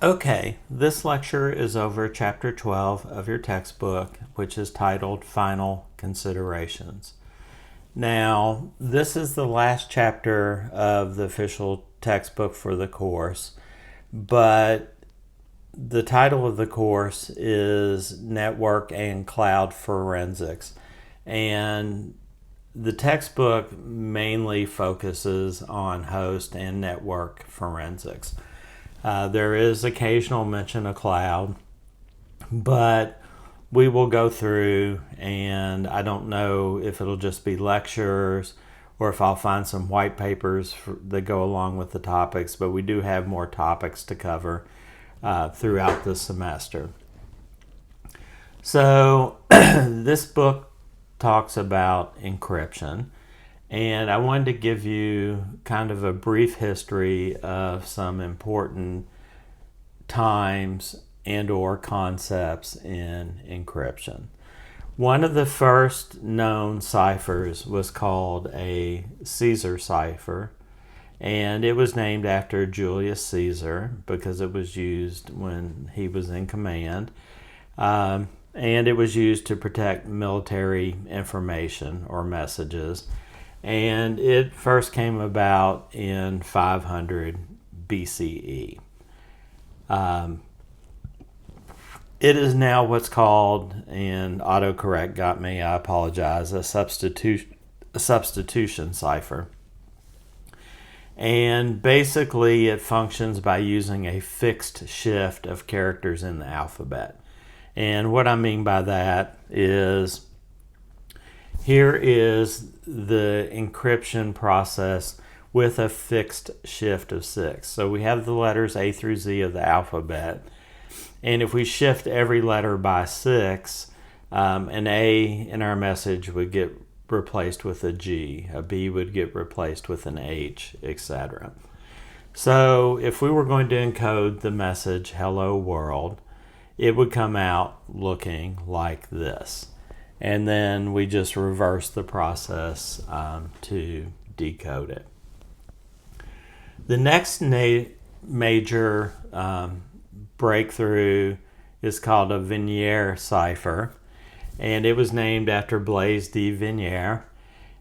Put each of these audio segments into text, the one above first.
Okay, this lecture is over Chapter 12 of your textbook, which is titled Final Considerations. Now, this is the last chapter of the official textbook for the course, but the title of the course is Network and Cloud Forensics, and the textbook mainly focuses on host and network forensics. There is occasional mention of cloud, but we will go through, and I don't know if it'll just be lectures or if I'll find some white papers that go along with the topics, but we do have more topics to cover throughout the semester. So this book talks about encryption, and I wanted to give you kind of a brief history of some important times and or concepts in encryption. One of the first known ciphers was called a Caesar cipher, and it was named after Julius Caesar because it was used when he was in command. And it was used to protect military information or messages. And it first came about in 500 BCE. It is now what's called, and autocorrect got me, I apologize, a substitution cipher. And basically it functions by using a fixed shift of characters in the alphabet. And what I mean by that is, here is the encryption process with a fixed shift of 6. So we have the letters A through Z of the alphabet. And if we shift every letter by 6, an A in our message would get replaced with a G. A B would get replaced with an H, etc. So if we were going to encode the message, hello world, it would come out looking like this. And then we just reverse the process to decode it. The next major breakthrough is called a Vigenère cipher, and it was named after Blaise de Vigenère,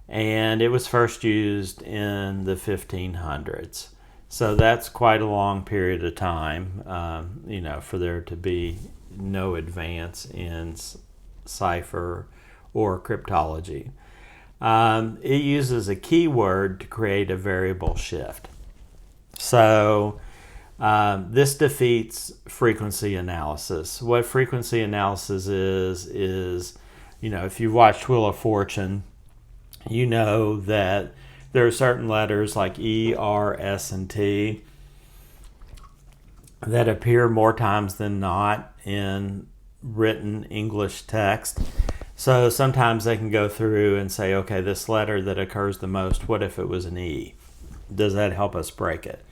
and it was first used in the 1500s. So that's quite a long period of time, for there to be no advance in cipher or cryptology. It uses a keyword to create a variable shift. So this defeats frequency analysis. What frequency analysis is, if you've watched Wheel of Fortune, you know that there are certain letters like E, R, S, and T that appear more times than not in written English text. So sometimes they can go through and say, okay, this letter that occurs the most, what if it was an E? Does that help us break it?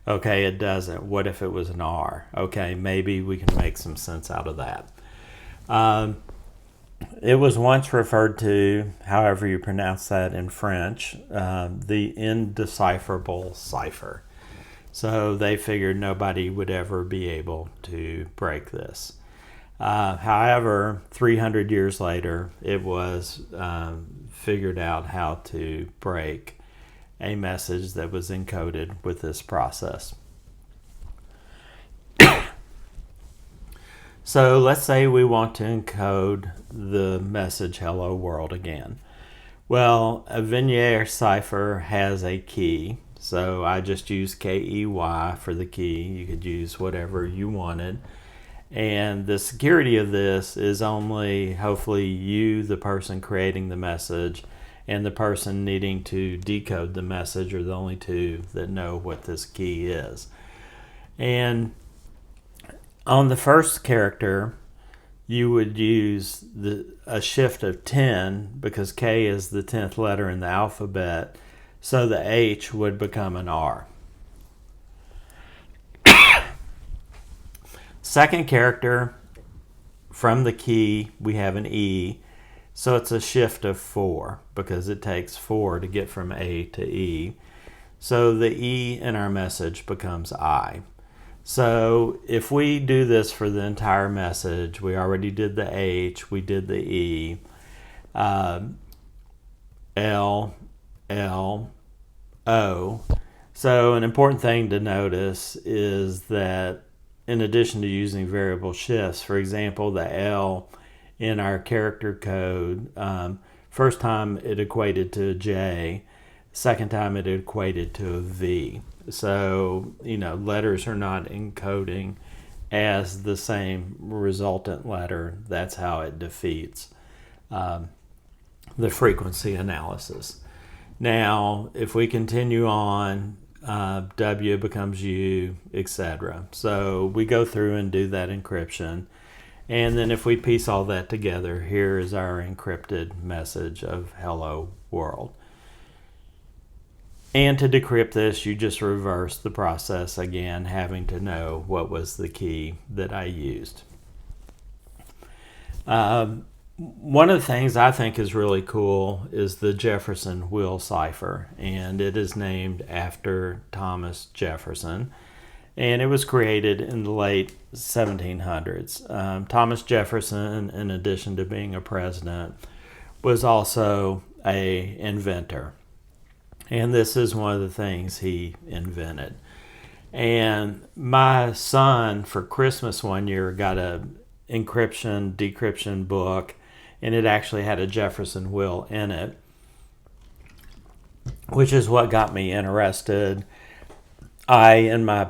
Okay, it doesn't. What if it was an R? Okay, maybe we can make some sense out of that. It was once referred to, however you pronounce that in French, the indecipherable cipher. So they figured nobody would ever be able to break this. However, 300 years later, it was figured out how to break a message that was encoded with this process. So let's say we want to encode the message hello world again. Well, a Vigenère cipher has a key, so I just use KEY for the key. You could use whatever you wanted. And the security of this is only, hopefully, you, the person creating the message, and the person needing to decode the message are the only two that know what this key is. And on the first character, you would use a shift of 10 because K is the 10th letter in the alphabet, so the H would become an R. Second character, from the key, we have an E, so it's a shift of 4 because it takes 4 to get from A to E. So the E in our message becomes I. So if we do this for the entire message, we already did the H, we did the E, L, L, O. So an important thing to notice is that in addition to using variable shifts, for example, the L in our character code, first time it equated to a J, second time it equated to a V. So, letters are not encoding as the same resultant letter. That's how it defeats the frequency analysis. Now, if we continue on, W becomes U, etc. So we go through and do that encryption. And then if we piece all that together, here is our encrypted message of hello world. And to decrypt this, you just reverse the process again, having to know what was the key that I used. One of the things I think is really cool is the Jefferson Wheel cipher, and it is named after Thomas Jefferson, and it was created in the late 1700s. Thomas Jefferson, in addition to being a president, was also an inventor, and this is one of the things he invented. And my son, for Christmas one year, got a encryption, decryption book, and it actually had a Jefferson wheel in it, which is what got me interested. In my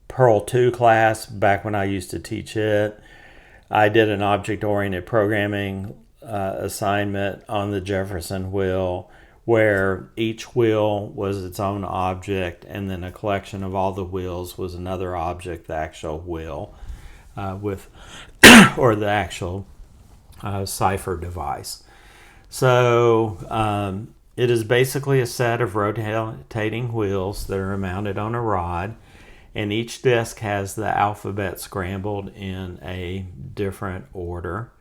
Perl 2 class, back when I used to teach it, I did an object-oriented programming assignment on the Jefferson wheel, where each wheel was its own object, and then a collection of all the wheels was another object, the actual wheel, or the actual cipher device. So it is basically a set of rotating wheels that are mounted on a rod, and each disc has the alphabet scrambled in a different order.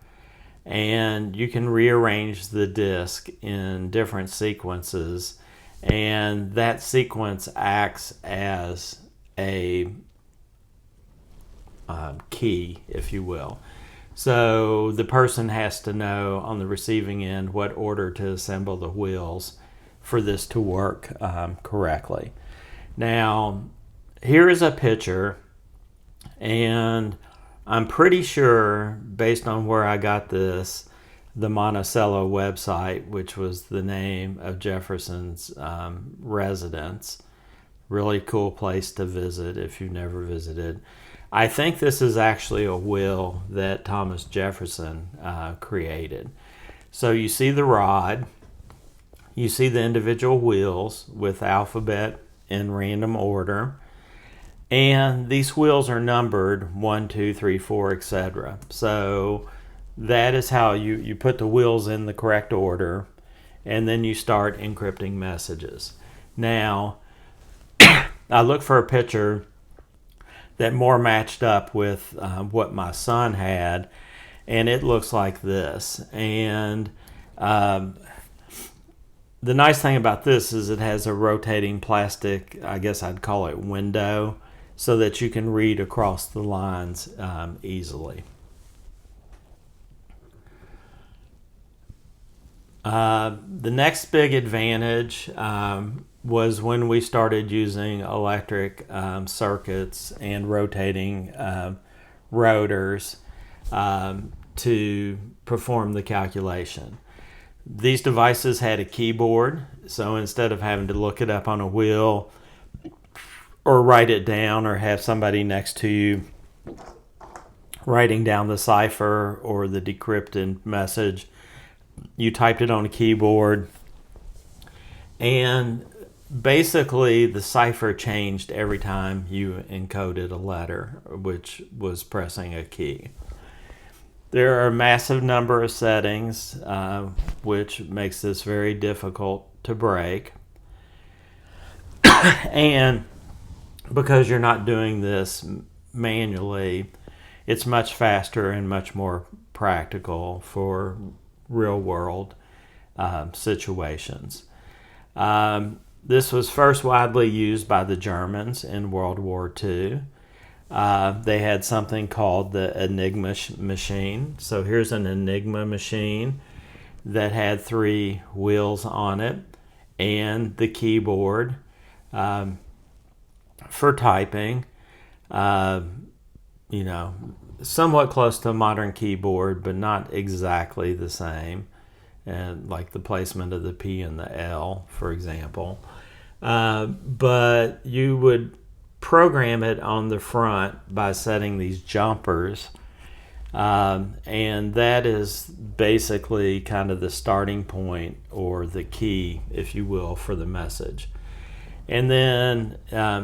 And you can rearrange the disc in different sequences, and that sequence acts as a key, if you will. So the person has to know on the receiving end what order to assemble the wheels for this to work correctly. Now, here is a picture, and I'm pretty sure, based on where I got this, the Monticello website, which was the name of Jefferson's residence. Really cool place to visit if you've never visited. I think this is actually a wheel that Thomas Jefferson created. So you see the rod, you see the individual wheels with alphabet in random order, and these wheels are numbered 1, 2, 3, 4, etc. So that is how you put the wheels in the correct order, and then you start encrypting messages. Now, I look for a picture that more matched up with what my son had, and it looks like this. And the nice thing about this is it has a rotating plastic, I guess I'd call it window, so that you can read across the lines easily. The next big advantage was when we started using electric circuits and rotating rotors to perform the calculation. These devices had a keyboard, so instead of having to look it up on a wheel or write it down or have somebody next to you writing down the cipher or the decrypted message, you typed it on a keyboard, and basically the cipher changed every time you encoded a letter, which was pressing a key. There are a massive number of settings, which makes this very difficult to break. And because you're not doing this manually, it's much faster and much more practical for real world situations. This was first widely used by the Germans in World War II. They had something called the Enigma machine. So here's an Enigma machine that had 3 wheels on it and the keyboard for typing. Somewhat close to a modern keyboard, but not exactly the same. And like the placement of the P and the L, for example. But you would program it on the front by setting these jumpers. And that is basically kind of the starting point, or the key, if you will, for the message. And then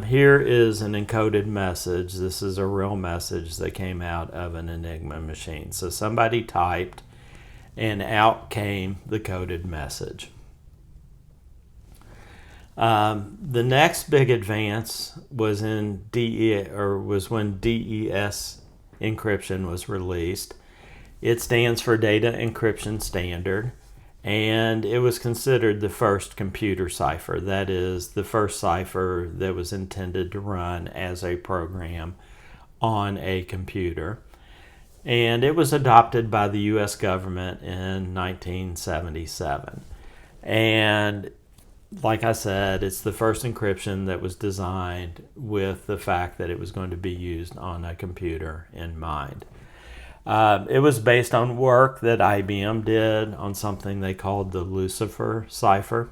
here is an encoded message. This is a real message that came out of an Enigma machine. So somebody typed, and out came the coded message. The next big advance was when DES encryption was released. It stands for Data Encryption Standard, and it was considered the first computer cipher. That is, the first cipher that was intended to run as a program on a computer. And it was adopted by the U.S. government in 1977. And like I said, it's the first encryption that was designed with the fact that it was going to be used on a computer in mind. It was based on work that IBM did on something they called the Lucifer cipher.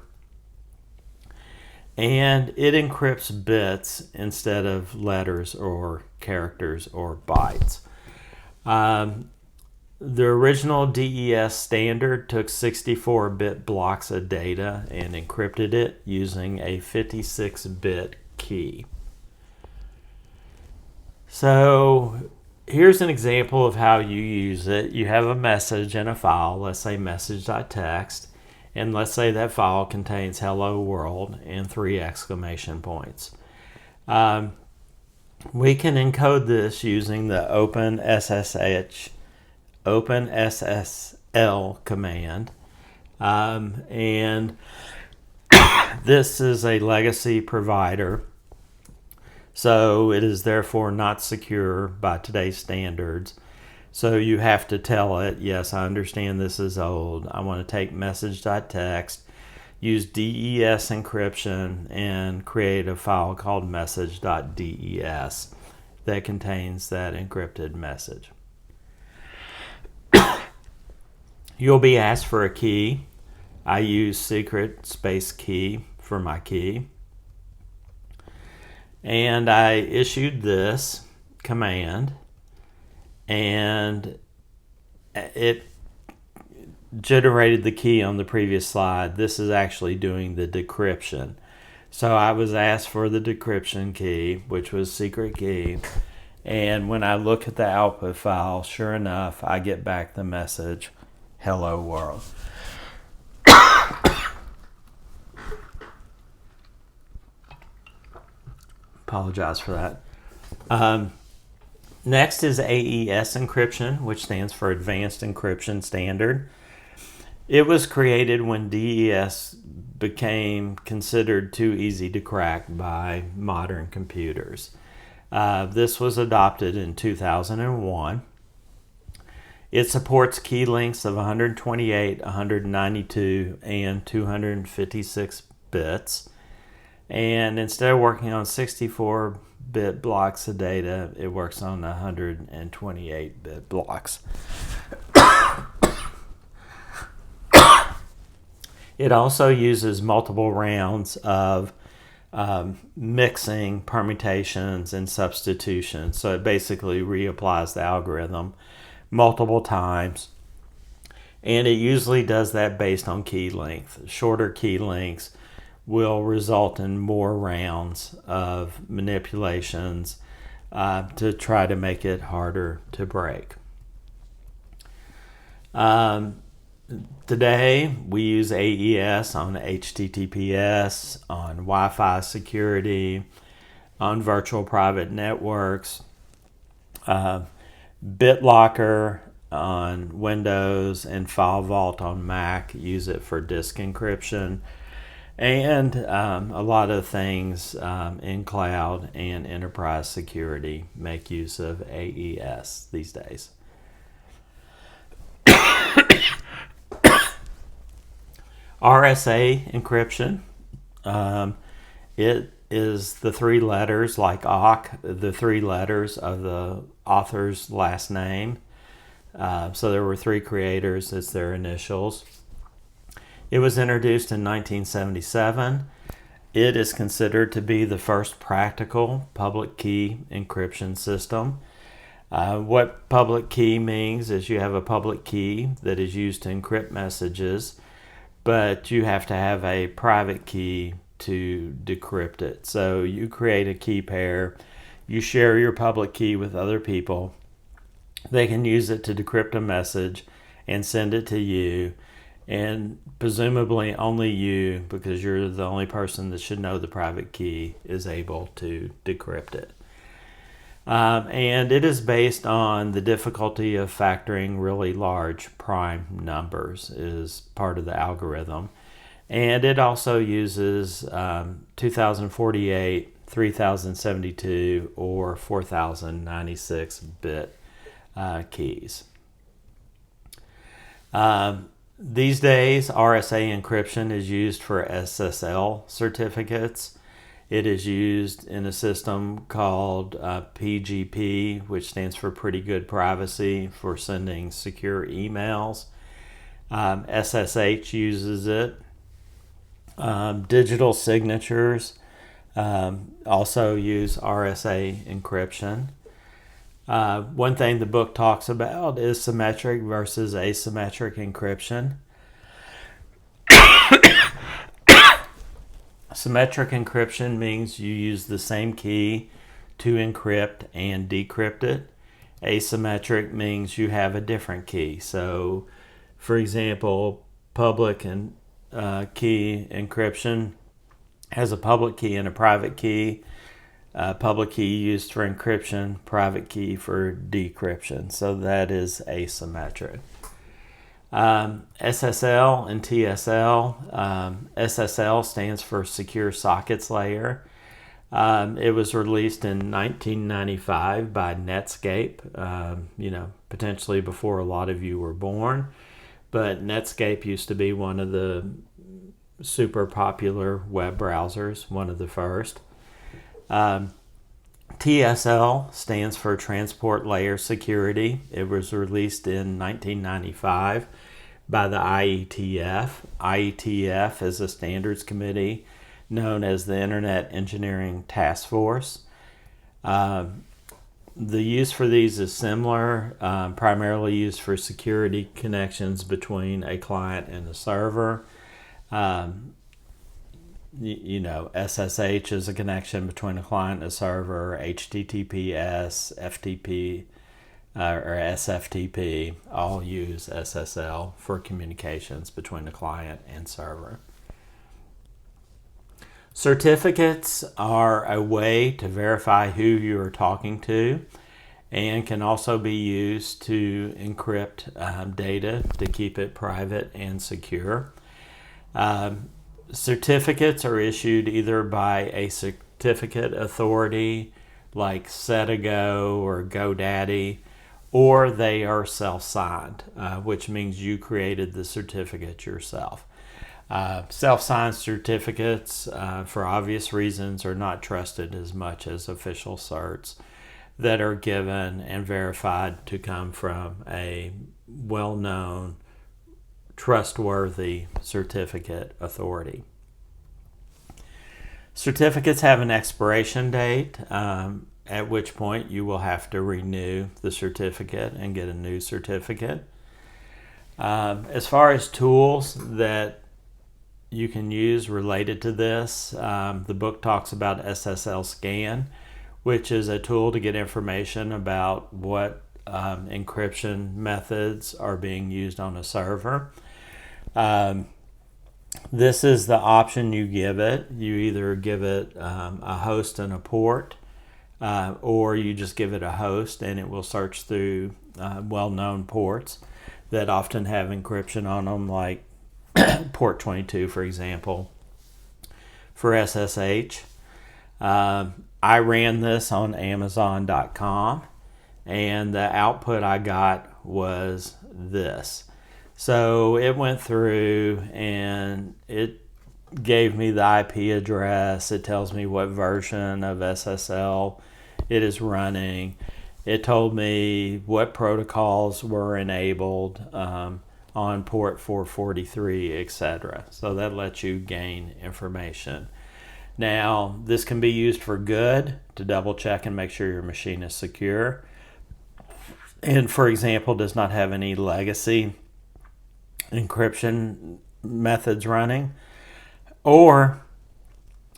And it encrypts bits instead of letters or characters or bytes. The original DES standard took 64-bit blocks of data and encrypted it using a 56-bit key. So here's an example of how you use it. You have a message in a file, let's say message.txt, and let's say that file contains hello world and 3 exclamation points. We can encode this using the OpenSSL command, and this is a legacy provider, so it is therefore not secure by today's standards. So you have to tell it, yes, I understand this is old. I want to take message.txt, use DES encryption, and create a file called message.des that contains that encrypted message. You'll be asked for a key. I use secret space key for my key. And I issued this command, and it generated the key on the previous slide. This is actually doing the decryption. So I was asked for the decryption key, which was secret key. And when I look at the output file, sure enough, I get back the message, hello world. Apologize for that. Next is AES encryption, which stands for Advanced Encryption Standard. It was created when DES became considered too easy to crack by modern computers. This was adopted in 2001. It supports key lengths of 128, 192, and 256 bits. And instead of working on 64-bit blocks of data, it works on 128-bit blocks. It also uses multiple rounds of mixing, permutations, and substitutions. So it basically reapplies the algorithm multiple times. And it usually does that based on key length. Shorter key lengths will result in more rounds of manipulations to try to make it harder to break. Today, we use AES on HTTPS, on Wi-Fi security, on virtual private networks, BitLocker on Windows, and FileVault on Mac use it for disk encryption. And a lot of things in cloud and enterprise security make use of AES these days. RSA encryption. It is the three letters, like AUK, the three letters of the author's last name. So there were three creators, it's their initials. It was introduced in 1977. It is considered to be the first practical public key encryption system. What public key means is you have a public key that is used to encrypt messages, but you have to have a private key to decrypt it. So you create a key pair, you share your public key with other people. They can use it to decrypt a message and send it to you, and presumably only you, because you're the only person that should know the private key, is able to decrypt it. And it is based on the difficulty of factoring really large prime numbers is part of the algorithm. And it also uses 2048, 3072, or 4096-bit keys. These days, RSA encryption is used for SSL certificates. It is used in a system called PGP, which stands for Pretty Good Privacy, for sending secure emails. SSH uses it. Digital signatures also use RSA encryption. One thing the book talks about is symmetric versus asymmetric encryption. Symmetric encryption means you use the same key to encrypt and decrypt it. Asymmetric means you have a different key. So, for example, public and key encryption has a public key and a private key. Public key used for encryption, private key for decryption. So that is asymmetric. SSL and TSL. SSL stands for Secure Sockets Layer. It was released in 1995 by Netscape, potentially before a lot of you were born. But Netscape used to be one of the super popular web browsers, one of the first. TSL stands for Transport Layer Security. It was released in 1995 by the IETF. IETF is a standards committee known as the Internet Engineering Task Force. The use for these is similar, primarily used for security connections between a client and a server. SSH is a connection between a client and a server. HTTPS, FTP, or SFTP all use SSL for communications between a client and server. Certificates are a way to verify who you are talking to and can also be used to encrypt data to keep it private and secure. Certificates are issued either by a certificate authority like Setago or GoDaddy, or they are self-signed, which means you created the certificate yourself. Self-signed certificates, for obvious reasons, are not trusted as much as official certs that are given and verified to come from a well-known, trustworthy certificate authority. Certificates have an expiration date, at which point you will have to renew the certificate and get a new certificate. As far as tools that you can use related to this, the book talks about SSL Scan, which is a tool to get information about what encryption methods are being used on a server. This is the option you give it. You either give it a host and a port, or you just give it a host and it will search through well-known ports that often have encryption on them, like port 22, for example. for SSH. I ran this on Amazon.com, and the output I got was this. So it went through and it gave me the IP address. It tells me what version of SSL it is running. It told me what protocols were enabled on port 443, etc. So that lets you gain information. Now, this can be used for good, to double check and make sure your machine is secure. And for example, does not have any legacy encryption methods running. Or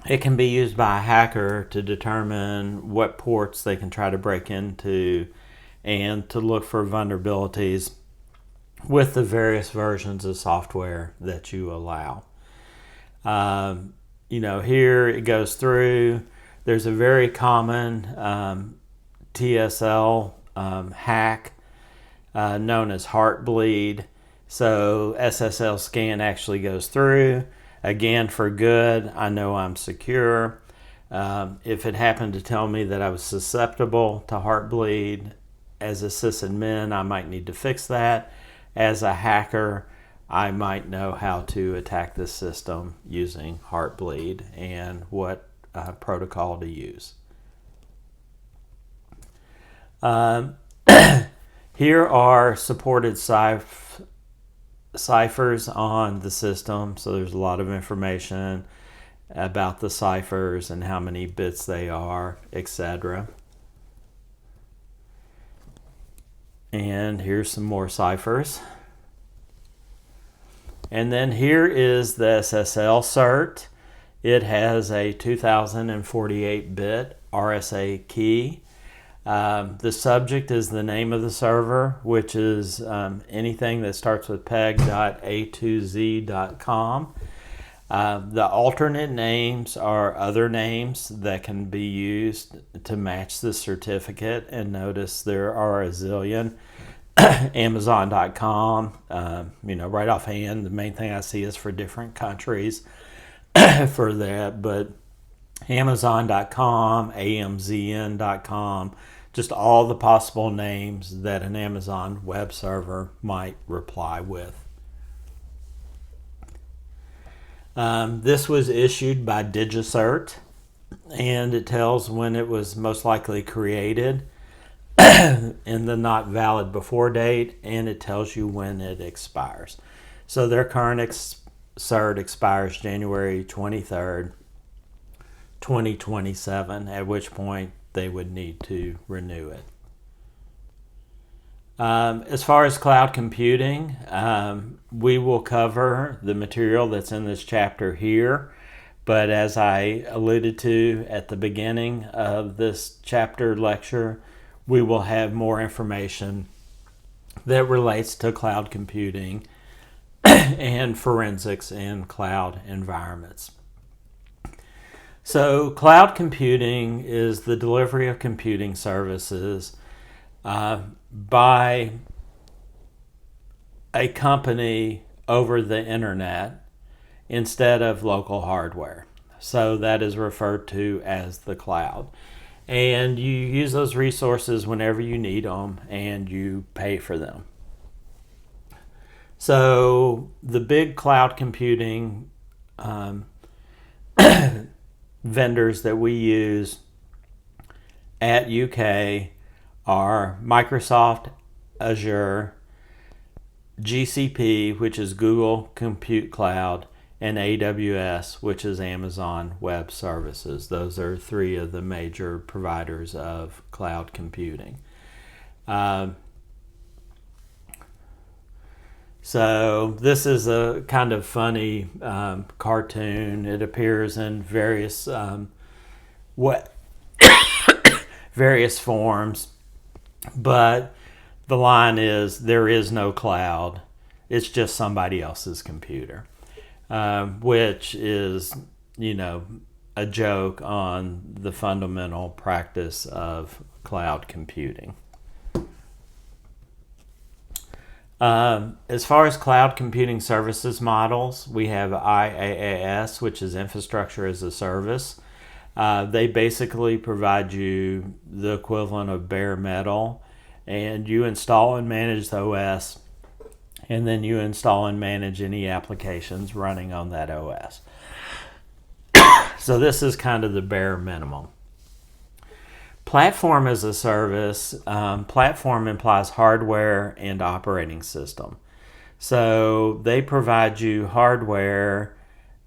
it can be used by a hacker to determine what ports they can try to break into and to look for vulnerabilities with the various versions of software that you allow. Here it goes through. There's a very common TSL hack known as Heartbleed. So SSL scan actually goes through. Again, for good, I know I'm secure. If it happened to tell me that I was susceptible to Heartbleed, as a sysadmin, I might need to fix that. As a hacker, I might know how to attack this system using Heartbleed and what protocol to use. Here are supported ciphers on the system, so there's a lot of information about the ciphers and how many bits they are, etc. And here's some more ciphers. And then here is the SSL cert. It has a 2048-bit RSA key. The subject is the name of the server, which is anything that starts with peg.a2z.com. The alternate names are other names that can be used to match the certificate. And notice there are a zillion. Amazon.com, right offhand, the main thing I see is for different countries for that, but Amazon.com, AMZN.com, just all the possible names that an Amazon web server might reply with. This was issued by DigiCert, and it tells when it was most likely created in the not valid before date, and it tells you when it expires. So their current cert expires January 23rd, 2027, at which point they would need to renew it. As far as cloud computing, we will cover the material that's in this chapter here, but as I alluded to at the beginning of this chapter lecture, we will have more information that relates to cloud computing and forensics in cloud environments. So cloud computing is the delivery of computing services by a company over the internet instead of local hardware. So that is referred to as the cloud. And you use those resources whenever you need them, and you pay for them. So the big cloud computing vendors that we use at UK are Microsoft Azure, GCP, which is Google Compute Cloud, and AWS, which is Amazon Web Services. Those are three of the major providers of cloud computing. So this is a kind of funny cartoon. It appears in various various forms, but the line is, there is no cloud. It's just somebody else's computer. Which is, a joke on the fundamental practice of cloud computing. As far as cloud computing services models, we have IaaS, which is infrastructure as a service. They basically provide you the equivalent of bare metal, and you install and manage the OS, and then you install and manage any applications running on that OS. So this is kind of the bare minimum. Platform as a service, platform implies hardware and operating system. So they provide you hardware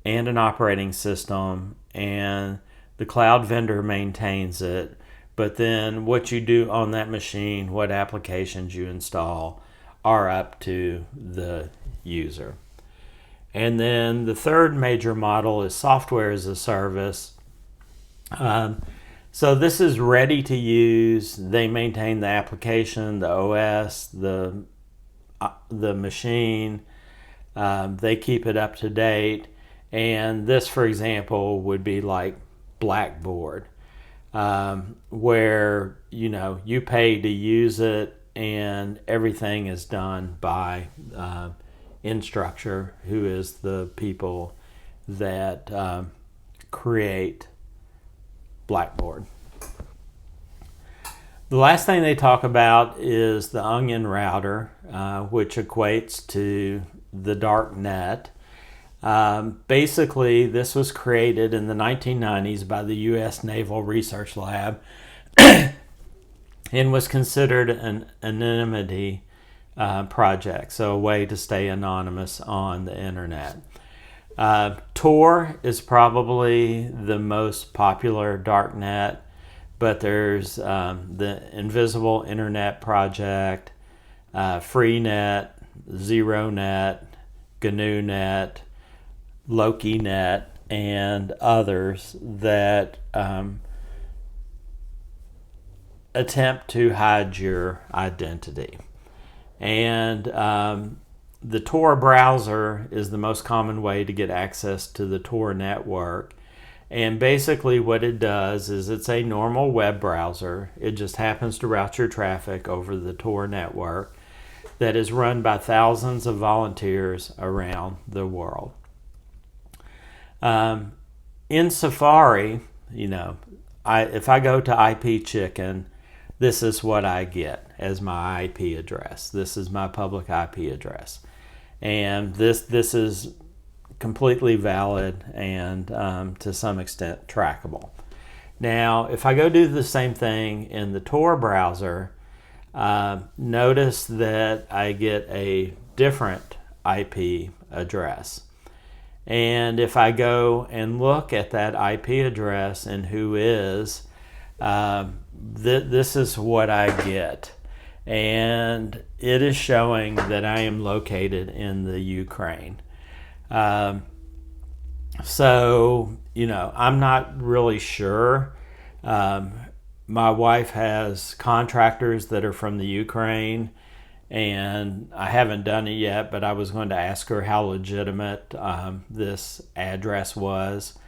and an operating system, and the cloud vendor maintains it. But then what you do on that machine, what applications you install, are up to the user. And then the third major model is software as a service. So this is ready to use. They maintain the application, the OS, the machine. They keep it up to date. And this, for example, would be like Blackboard, where you pay to use it, and everything is done by Instructure, who is the people that create Blackboard. The last thing they talk about is the Onion router, which equates to the dark net. Basically, this was created in the 1990s by the U.S. Naval Research Lab and was considered an anonymity project, so a way to stay anonymous on the internet. Tor is probably the most popular darknet, but there's the Invisible Internet Project, Freenet, ZeroNet, GNUNet, LokiNet, and others that attempt to hide your identity. And the Tor browser is the most common way to get access to the Tor network. And basically what it does is it's a normal web browser. It just happens to route your traffic over the Tor network that is run by thousands of volunteers around the world. In Safari, if I go to IP Chicken, this is what I get as my IP address. This is my public IP address. And this is completely valid and to some extent trackable. Now, if I go do the same thing in the Tor browser, notice that I get a different IP address. And if I go and look at that IP address and who is, this is what I get. And it is showing that I am located in the Ukraine. So, I'm not really sure. My wife has contractors that are from the Ukraine, and I haven't done it yet, but I was going to ask her how legitimate this address was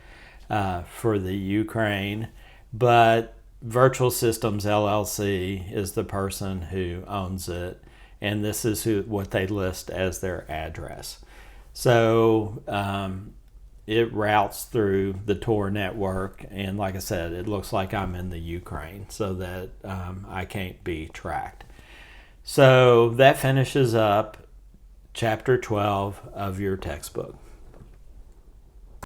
for the Ukraine. But Virtual Systems LLC is the person who owns it, and this is what they list as their address. So it routes through the Tor network, and like I said, it looks like I'm in the Ukraine, so that I can't be tracked. So that finishes up chapter 12 of your textbook.